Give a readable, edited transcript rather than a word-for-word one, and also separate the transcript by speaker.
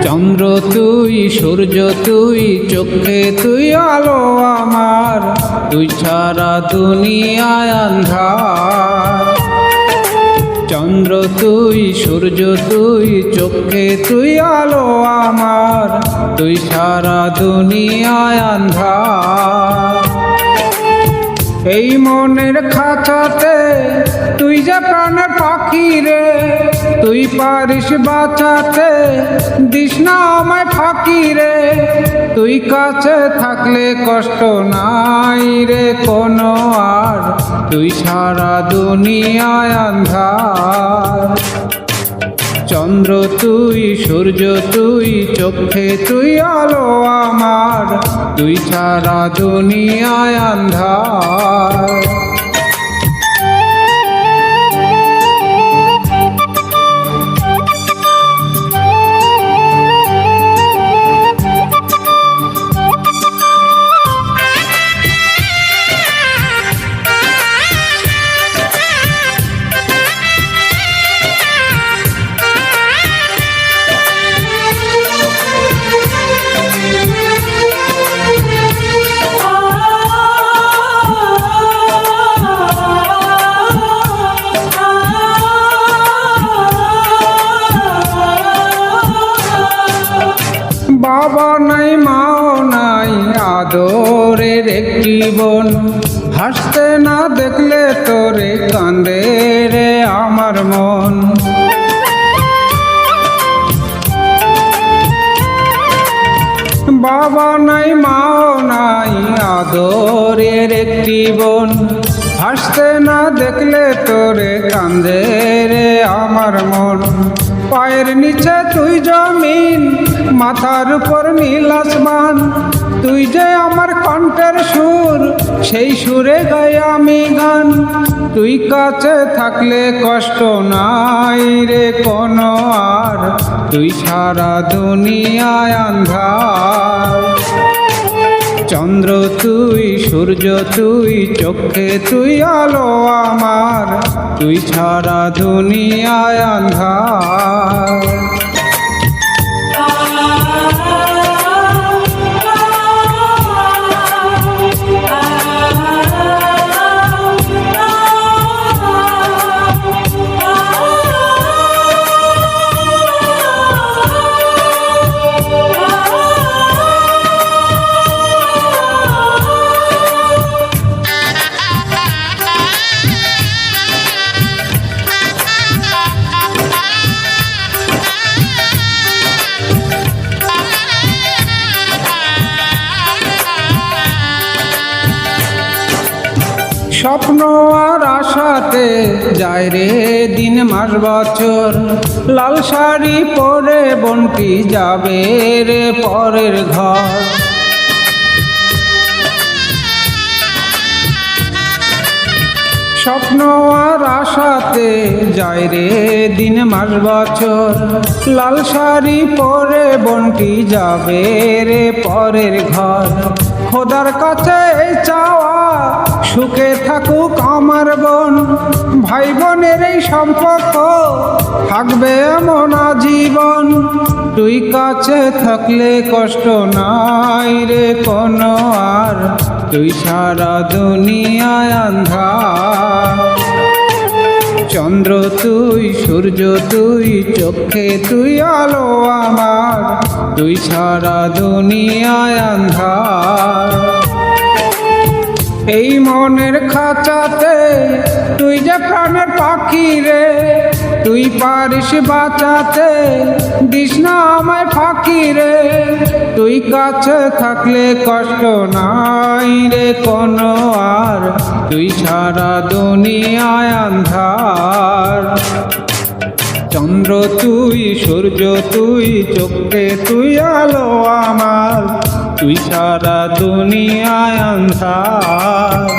Speaker 1: চন্দ্র তুই, সূর্য তুই, চোখে তুই আলো আমার, তুই ছাড়া দুনিয়ায় আন্ধার। চন্দ্র তুই, সূর্য তুই, চোখে তুই আলো আমার, তুই ছাড়া দুনিয়ায় আন্ধার। এই মনের খাঁচাতে তুই যে প্রাণের পাখি রে, তুই পারিস বাঁচাতে, দিস না আমায় ফাঁকি রে। তুই কাছে থাকলে কষ্ট নাই রে কোনো আর, তুই সারা দুনিয়ায় আন্ধার। চন্দ্র তুই, সূর্য তুই, চোখে তুই আলো আমার, তুই ছাড়া দুনিয়ায় আন্ধার। বাবা নাই, মাও নাই, আদরের একটি বোন, হাসতে না দেখলে তোরে কান্দে রে আমার মন। বাবা নাই, মাও নাই, আদরের একটি বোন, হাসতে না দেখলে তোরে কান্দে রে আমার মন। পায়ের নিচে তুই জমিন, মাথার উপর নীল আসমান, তুই যে আমার কণ্ঠের সুর, সেই সুরে গাই আমি গান। তুই কাছে থাকলে কষ্ট নাই রে কোনো আর, তুই সারা দুনিয়ায় আন্ধার। চন্দ্র তুই, সূর্য তুই, চোখে তুই আলো আমার, তুই ছাড়া দুনিয়ায় আন্ধার। স্বপ্ন আর আশাতে যায় রে দিন মাস বছর, লাল শাড়ি পরে বন্টি যাবে রে পরের ঘর। স্বপ্ন আর আশাতে যায় রে দিন মাস বছর, লাল শাড়ি পরে বন্টি যাবে রে পরের ঘর। খোদার কাছে এই চাওয়া, সুখে থাকুক আমার বোন, ভাই বোনের এই সম্পর্ক থাকবে এমন আজীবন। তুই কাছে থাকলে কষ্ট নাই রে কোনো আর, তুই সারা দুনিয়ায় আন্ধার। চন্দ্র তুই, সূর্য তুই, চোখে তুই আলো আমার, তুই সারা দুনিয়ায় আন্ধার। এই মনের খাঁচাতে তুই যে প্রাণের পাখি রে, তুই পারিস বাঁচাতে, দিস না আমায় ফাঁকি রে। তুই কাছে থাকলে কষ্ট নাই রে কোনো আর, তুই সারা দুনিয়ায় আন্ধার। চন্দ্র তুই, সূর্য তুই, চোখে তুই আলো আমার, তুই সারা দুনিয়ায় আন্ধার।